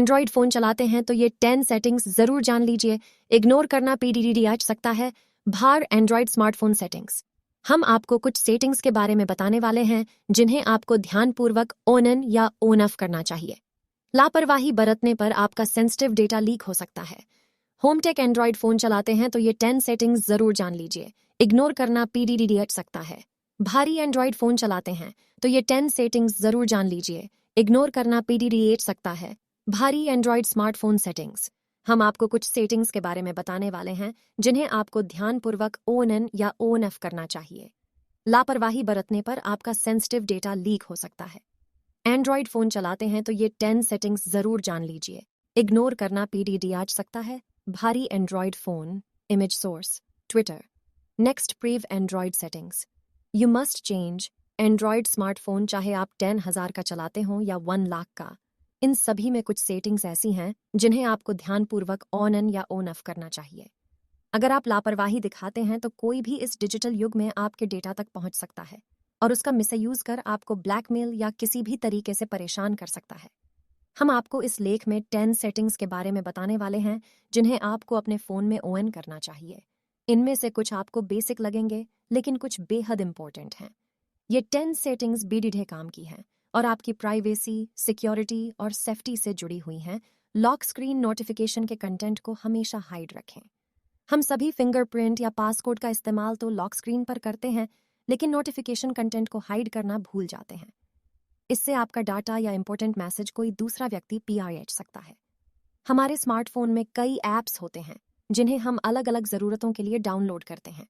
Android phone चलाते हैं तो ये 10 सेटिंग्स ज़रूर जान लीजिए। इग्नोर करना पीडीडी आ सकता है। भार एंड्रॉयड स्मार्टफोन सेटिंग्स। हम आपको कुछ सेटिंग्स के बारे में बताने वाले हैं जिन्हें आपको ध्यानपूर्वक ऑन या ऑन ऑफ करना चाहिए। लापरवाही बरतने पर आपका सेंसिटिव डेटा लीक हो सकता है। होमटेक एंड्रॉयड फ़ोन चलाते हैं तो ये 10 सेटिंग्स ज़रूर जान लीजिए। इग्नोर करना पीडीडी आ सकता है। भारी एंड्रॉयड फ़ोन चलाते हैं तो ये 10 सेटिंग्स ज़रूर जान लीजिए। इग्नोर करना पीडीडी आ सकता है। भारी एंड्रॉयड स्मार्टफोन सेटिंग्स। हम आपको कुछ सेटिंग्स के बारे में बताने वाले हैं जिन्हें आपको ध्यानपूर्वक ऑन या ऑन ऑफ करना चाहिए। लापरवाही बरतने पर आपका सेंसिटिव डेटा लीक हो सकता है। एंड्रॉयड फ़ोन चलाते हैं तो ये 10 सेटिंग्स ज़रूर जान लीजिए। इग्नोर करना पीडीडी आ सकता है। भारी Android phone, image source, Twitter. Next prev Android settings. You must change Android smartphone चाहे आप 10,000 का चलाते हों या 1 लाख का। इन सभी में कुछ सेटिंग्स ऐसी हैं जिन्हें आपको ध्यानपूर्वक ऑन या ऑन ऑफ करना चाहिए। अगर आप लापरवाही दिखाते हैं तो कोई भी इस डिजिटल युग में आपके डेटा तक पहुंच सकता है और उसका मिसयूज कर आपको ब्लैकमेल या किसी भी तरीके से परेशान कर सकता है। हम आपको इस लेख में 10 सेटिंग्स के बारे में बताने वाले हैं जिन्हें आपको अपने फ़ोन में ऑन करना चाहिए। इनमें से कुछ आपको बेसिक लगेंगे लेकिन कुछ बेहद इंपॉर्टेंट हैं। ये 10 सेटिंग्स बीडीडे काम की हैं और आपकी प्राइवेसी, सिक्योरिटी और सेफ्टी से जुड़ी हुई हैं। लॉक स्क्रीन नोटिफिकेशन के कंटेंट को हमेशा हाइड रखें। हम सभी फिंगरप्रिंट या पासकोड का इस्तेमाल तो लॉक स्क्रीन पर करते हैं, लेकिन नोटिफिकेशन कंटेंट को हाइड करना भूल जाते हैं। इससे आपका डाटा या इंपॉर्टेंट मैसेज कोई दूसरा व्यक्ति पीआईएच सकता है। हमारे स्मार्टफोन में कई ऐप्स होते हैं जिन्हें हम अलग अलग ज़रूरतों के लिए डाउनलोड करते हैं।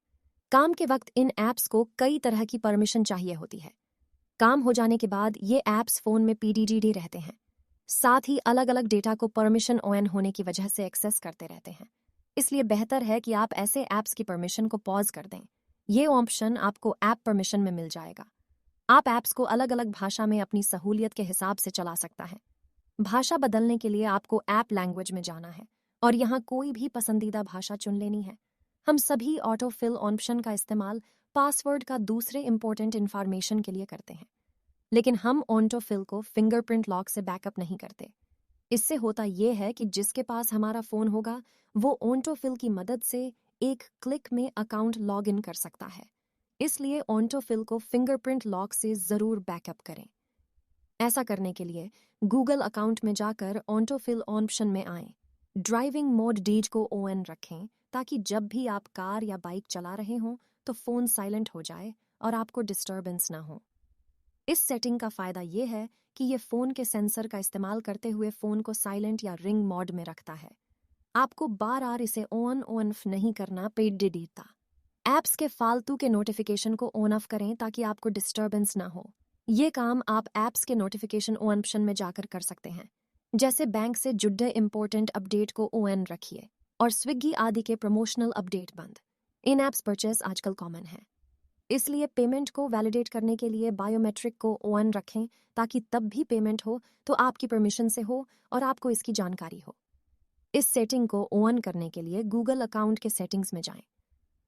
काम के वक्त इन ऐप्स को कई तरह की परमिशन चाहिए होती है। काम हो जाने के बाद ये ऐप्स फ़ोन में पीडीडी रहते हैं। साथ ही अलग अलग डेटा को परमिशन ऑन होने की वजह से एक्सेस करते रहते हैं। इसलिए बेहतर है कि आप ऐसे ऐप्स की परमिशन को पॉज कर दें। ये ऑप्शन आपको ऐप परमिशन में मिल जाएगा। आप ऐप्स को अलग अलग भाषा में अपनी सहूलियत के हिसाब से चला सकता है। भाषा बदलने के लिए आपको ऐप लैंग्वेज में जाना है और यहाँ कोई भी पसंदीदा भाषा चुन लेनी है। हम सभी ऑटो फिल ऑप्शन का इस्तेमाल पासवर्ड का दूसरे इंपॉर्टेंट इन्फॉर्मेशन के लिए करते हैं, लेकिन हम ऑटो फिल को फिंगरप्रिंट लॉक से बैकअप नहीं करते। इससे होता यह है कि जिसके पास हमारा फ़ोन होगा वो ऑटो फिल की मदद से एक क्लिक में अकाउंट लॉग इन कर सकता है। इसलिए ऑटो फिल को फिंगरप्रिंट लॉक से ज़रूर बैकअप करें। ऐसा करने के लिए गूगल अकाउंट में जाकर ऑटो फिल ऑप्शन में आएं। ड्राइविंग मोड डीज को ऑन रखें ताकि जब भी आप कार या बाइक चला रहे हों तो फ़ोन साइलेंट हो जाए और आपको डिस्टर्बेंस ना हो। इस सेटिंग का फ़ायदा ये है कि ये फ़ोन के सेंसर का इस्तेमाल करते हुए फ़ोन को साइलेंट या रिंग मोड में रखता है। आपको बार-बार इसे ऑन ऑफ नहीं करना पड़ेगा। ऐप्स के फालतू के नोटिफिकेशन को ऑन ऑफ करें ताकि आपको डिस्टर्बेंस ना हो। ये काम आप ऐप्स के नोटिफिकेशन ऑप्शन में जाकर कर सकते हैं। जैसे बैंक से जुड़े इंपॉर्टेंट अपडेट को ऑन रखिए और स्विगी आदि के प्रमोशनल अपडेट बंद। इन ऐप्स परचेस आजकल कॉमन है, इसलिए पेमेंट को वैलिडेट करने के लिए बायोमेट्रिक को ऑन रखें ताकि तब भी पेमेंट हो तो आपकी परमिशन से हो और आपको इसकी जानकारी हो। इस सेटिंग को ऑन करने के लिए गूगल अकाउंट के सेटिंग्स में जाएं।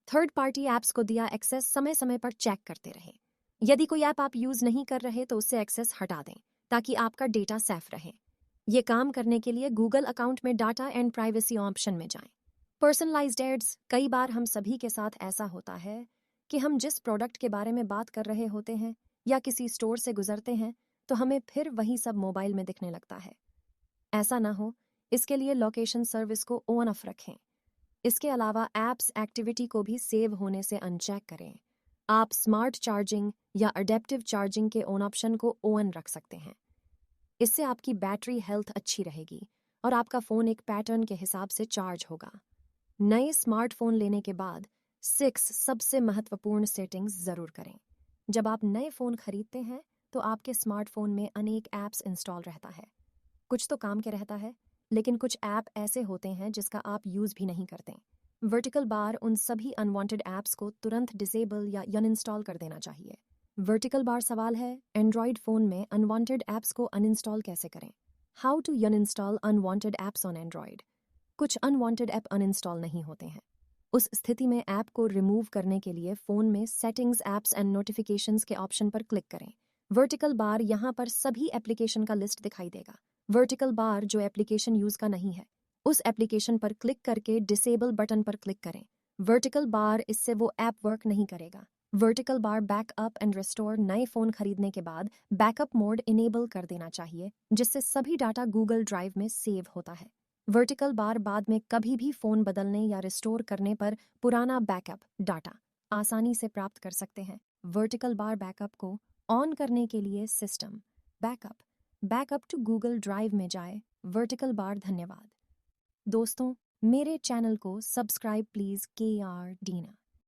थर्ड पार्टी ऐप्स को दिया एक्सेस समय समय पर चेक करते रहें। यदि कोई ऐप आप यूज़ नहीं कर रहे तो उससे एक्सेस हटा दें ताकि आपका डेटा सेफ रहे। ये काम करने के लिए गूगल अकाउंट में डाटा एंड प्राइवेसी ऑप्शन में जाएं। Personalised ads. कई बार हम सभी के साथ ऐसा होता है कि हम जिस प्रोडक्ट के बारे में बात कर रहे होते हैं या किसी स्टोर से गुजरते हैं तो हमें फिर वही सब मोबाइल में दिखने लगता है। ऐसा ना हो, इसके लिए लोकेशन सर्विस को ऑन ऑफ रखें। इसके अलावा ऐप्स एक्टिविटी को भी सेव होने से अनचेक करें। आप स्मार्ट चार्जिंग या अडेप्टिव चार्जिंग के ऑन ऑप्शन को ऑन रख सकते हैं। इससे आपकी बैटरी हेल्थ अच्छी रहेगी और आपका फ़ोन एक पैटर्न के हिसाब से चार्ज होगा। नए स्मार्टफोन लेने के बाद 6 सबसे महत्वपूर्ण सेटिंग्स ज़रूर करें। जब आप नए फ़ोन खरीदते हैं तो आपके स्मार्टफोन में अनेक ऐप्स इंस्टॉल रहता है। कुछ तो काम के रहता है, लेकिन कुछ ऐप ऐसे होते हैं जिसका आप यूज़ भी नहीं करते। वर्टिकल बार उन सभी अनवांटेड ऐप्स को तुरंत डिसेबल या अनइंस्टॉल कर देना चाहिए। वर्टिकल बार सवाल है, एंड्रॉयड फ़ोन में अनवांटेड ऐप्स को अनइंस्टॉल कैसे करें? How to uninstall unwanted apps on Android. कुछ अनवांटेड ऐप अनइंस्टॉल नहीं होते हैं। उस स्थिति में ऐप को रिमूव करने के लिए फ़ोन में सेटिंग्स, ऐप्स एंड नोटिफिकेशंस के ऑप्शन पर क्लिक करें। वर्टिकल बार यहाँ पर सभी एप्लीकेशन का लिस्ट दिखाई देगा। वर्टिकल बार जो एप्लीकेशन यूज़ का नहीं है, उस एप्लीकेशन पर क्लिक करके डिसेबल बटन पर क्लिक करें। वर्टिकल बार इससे वो ऐप वर्क नहीं करेगा। Vertical bar backup and restore नए फ़ोन खरीदने के बाद बैकअप मोड इनेबल कर देना चाहिए, जिससे सभी डाटा गूगल ड्राइव में सेव होता है। वर्टिकल बार बाद में कभी भी फ़ोन बदलने या रिस्टोर करने पर पुराना बैकअप डाटा आसानी से प्राप्त कर सकते हैं। वर्टिकल बार बैकअप को ऑन करने के लिए system backup to Google drive में जाए। वर्टिकल बार धन्यवाद दोस्तों, मेरे चैनल को सब्सक्राइब प्लीज़ KR Dina।